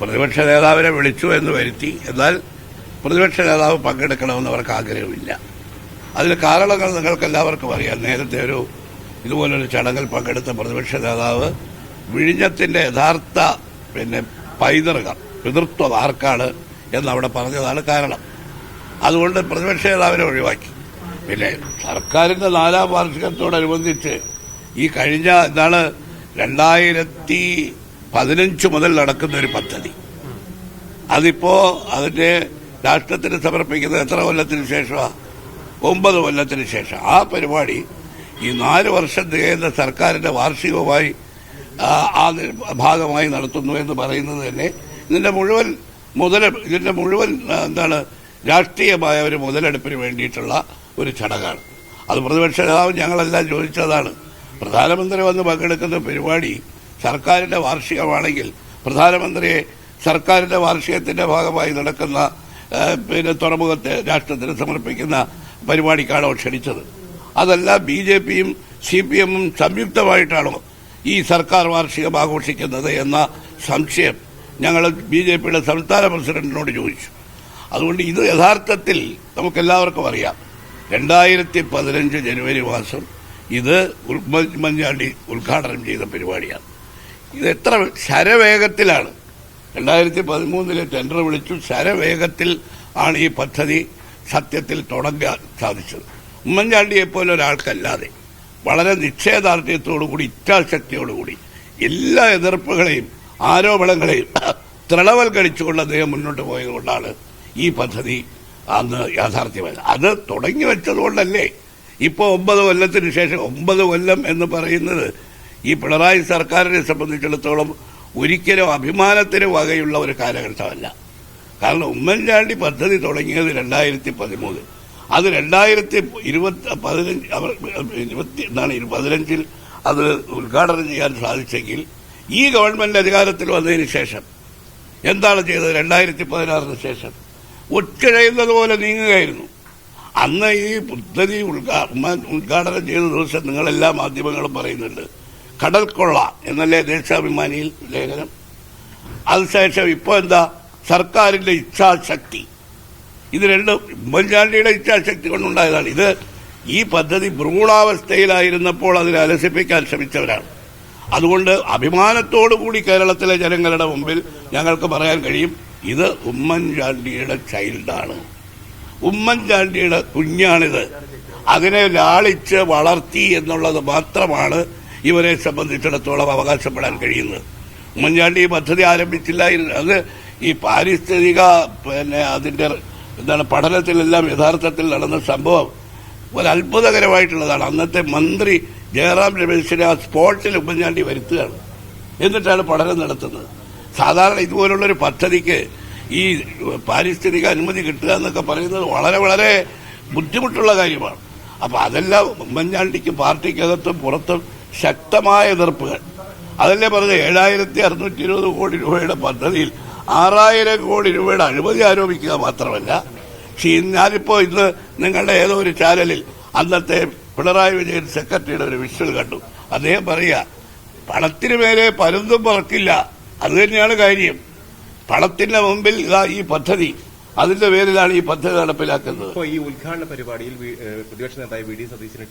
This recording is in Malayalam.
പ്രതിപക്ഷ നേതാവിനെ വിളിച്ചു എന്ന് വരുത്തി. എന്നാൽ പ്രതിപക്ഷ നേതാവ് പങ്കെടുക്കണമെന്ന് അവർക്ക് ആഗ്രഹമില്ല. അതിന് കാരണങ്ങൾ നിങ്ങൾക്കെല്ലാവർക്കും അറിയാം. നേരത്തെ ഇതുപോലൊരു ചടങ്ങിൽ പങ്കെടുത്ത പ്രതിപക്ഷ നേതാവ് വിഴിഞ്ഞത്തിന്റെ യഥാർത്ഥ പിതൃത്വം ആർക്കാണ് എന്നവിടെ പറഞ്ഞതാണ് കാരണം. അതുകൊണ്ട് പ്രതിപക്ഷ നേതാവിനെ ഒഴിവാക്കി. പിന്നെ സർക്കാരിന്റെ 4ാം വാർഷികത്തോടനുബന്ധിച്ച് ഈ കഴിഞ്ഞ 2015 മുതൽ നടക്കുന്ന ഒരു പദ്ധതി, അതിപ്പോ അതിന്റെ രാഷ്ട്രത്തിന് സമർപ്പിക്കുന്നത് എത്ര കൊല്ലത്തിന് ശേഷമാണ്? 9 കൊല്ലത്തിന് ശേഷം. ആ പരിപാടി ഈ 4 വർഷം തികയുന്ന സർക്കാരിന്റെ വാർഷികവുമായി ഭാഗമായി നടത്തുന്നു എന്ന് പറയുന്നത് തന്നെ ഇതിന്റെ മുഴുവൻ രാഷ്ട്രീയമായ ഒരു മുതലെടുപ്പിന് വേണ്ടിയിട്ടുള്ള ഒരു ചടങ്ങാണ്. അത് പ്രതിപക്ഷ നേതാവ് ഞങ്ങളെല്ലാം ചോദിച്ചതാണ്. പ്രധാനമന്ത്രി വന്ന് പങ്കെടുക്കുന്ന പരിപാടി സർക്കാരിന്റെ വാർഷികമാണെങ്കിൽ പ്രധാനമന്ത്രിയെ സർക്കാരിന്റെ വാർഷികത്തിന്റെ ഭാഗമായി നടക്കുന്ന തുറമുഖത്തെ രാഷ്ട്രത്തിന് സമർപ്പിക്കുന്ന പരിപാടിക്കാണോ ക്ഷണിച്ചത്? അതല്ല BJPയും CPMഉം സംയുക്തമായിട്ടാണോ ഈ സർക്കാർ വാർഷികം ആഘോഷിക്കുന്നത് എന്ന സംശയം ഞങ്ങൾ BJPയുടെ സംസ്ഥാന പ്രസിഡന്റിനോട് ചോദിച്ചു. അതുകൊണ്ട് ഇത് യഥാർത്ഥത്തിൽ നമുക്കെല്ലാവർക്കും അറിയാം. 2015 ജനുവരി മാസം ഇത് ഉമ്മൻചാണ്ടി ഉദ്ഘാടനം ചെയ്ത പരിപാടിയാണ്. ഇത് എത്ര ശരവേഗത്തിലാണ് 2013 ടെൻഡർ വിളിച്ചു. ശരവേഗത്തിൽ ആണ് ഈ പദ്ധതി സത്യത്തിൽ തുടങ്ങാൻ സാധിച്ചത്. ഉമ്മൻചാണ്ടിയെപ്പോലെ ഒരാൾക്കല്ലാതെ വളരെ നിശ്ചയദാർഢ്യത്തോടുകൂടി ഇച്ഛാശക്തിയോടുകൂടി എല്ലാ എതിർപ്പുകളെയും ആരോപണങ്ങളെയും തൃണവൽക്കരിച്ചുകൊണ്ട് അദ്ദേഹം മുന്നോട്ട് പോയതുകൊണ്ടാണ് ഈ പദ്ധതി അന്ന് യാഥാർത്ഥ്യമായത്. അത് തുടങ്ങി വെച്ചതുകൊണ്ടല്ലേ ഇപ്പോൾ 9 കൊല്ലത്തിന് ശേഷം 9 കൊല്ലം എന്ന് പറയുന്നത് ഈ പിണറായി സർക്കാരിനെ സംബന്ധിച്ചിടത്തോളം ഒരിക്കലും അഭിമാനത്തിന് വകയുള്ള ഒരു കാലഘട്ടമല്ല. കാരണം ഉമ്മൻചാണ്ടി പദ്ധതി തുടങ്ങിയത് 2013. അത് 2015 അത് ഉദ്ഘാടനം ചെയ്യാൻ സാധിച്ചെങ്കിൽ ഈ ഗവൺമെന്റ് അധികാരത്തിൽ വന്നതിന് ശേഷം എന്താണ് ചെയ്തത്? 2016 ശേഷം ഒറ്റഴയുന്നത് പോലെ നീങ്ങുകയായിരുന്നു. അന്ന് ഈ പദ്ധതി ഉദ്ഘാടനം ചെയ്ത ദിവസം നിങ്ങളെല്ലാ മാധ്യമങ്ങളും പറയുന്നുണ്ട് കടൽക്കൊള്ള എന്നല്ലേ ദേശാഭിമാനിയിൽ ലേഖനം. അതിനുശേഷം ഇപ്പോൾ എന്താ? സർക്കാരിന്റെ ഇച്ഛാശക്തി. ഇത് രണ്ടും ഉമ്മൻചാണ്ടിയുടെ ഇച്ഛാശക്തി കൊണ്ടുണ്ടായതാണ്. ഇത് ഈ പദ്ധതി ഭ്രൂണാവസ്ഥയിലായിരുന്നപ്പോൾ അതിനെ അലസിപ്പിക്കാൻ ശ്രമിച്ചവരാണ്. അതുകൊണ്ട് അഭിമാനത്തോടുകൂടി കേരളത്തിലെ ജനങ്ങളുടെ മുമ്പിൽ ഞങ്ങൾക്ക് പറയാൻ കഴിയും, ഇത് ഉമ്മൻചാണ്ടിയുടെ ചൈൽഡാണ്, ഉമ്മൻചാണ്ടിയുടെ കുഞ്ഞാണിത്. അതിനെ ലാളിച്ച് വളർത്തി എന്നുള്ളത് മാത്രമാണ് ഇവരെ സംബന്ധിച്ചിടത്തോളം അവകാശപ്പെടാൻ കഴിയുന്നത്. ഉമ്മൻചാണ്ടി പദ്ധതി ആരംഭിച്ചില്ലായിരുന്നു. അത് ഈ പാരിസ്ഥിതിക അതിന്റെ പഠനത്തിലെല്ലാം യഥാർത്ഥത്തിൽ നടന്ന സംഭവം ഒരു അത്ഭുതകരമായിട്ടുള്ളതാണ്. അന്നത്തെ മന്ത്രി ജയറാം രമേശിനെ ആ സ്പോട്ടിൽ ഉമ്മൻചാണ്ടി വരുത്തുകയാണ്. എന്നിട്ടാണ് പഠനം നടത്തുന്നത്. സാധാരണ ഇതുപോലുള്ളൊരു പദ്ധതിക്ക് ഈ പാരിസ്ഥിതിക അനുമതി കിട്ടുക എന്നൊക്കെ പറയുന്നത് വളരെ വളരെ ബുദ്ധിമുട്ടുള്ള കാര്യമാണ്. അപ്പൊ അതെല്ലാം ഉമ്മൻചാണ്ടിക്ക് പാർട്ടിക്കകത്തും പുറത്തും ശക്തമായ എതിർപ്പുകൾ. അതല്ലേ പറഞ്ഞത് 7620 കോടി രൂപയുടെ പദ്ധതിയിൽ 6000 കോടി രൂപയുടെ അഴിമതി ആരോപിക്കുക മാത്രമല്ല, ഞാനിപ്പോ ഇന്ന് നിങ്ങളുടെ ഏതോ ഒരു ചാനലിൽ അന്നത്തെ പിണറായി വിജയൻ സെക്രട്ടറിയുടെ ഒരു വിഷ്വൽ കണ്ടു. അദ്ദേഹം പറയുക, പണത്തിന് മേലെ പരുന്തും പറക്കില്ല. അത് തന്നെയാണ് കാര്യം. പണത്തിന്റെ മുമ്പിൽ ഇതാ ഈ പദ്ധതി, അതിന്റെ പേരിലാണ് ഈ പദ്ധതി നടപ്പിലാക്കുന്നത്. ഈ ഉദ്ഘാടന പരിപാടിയിൽ പ്രതിപക്ഷ നേതാവ് VD സതീശന്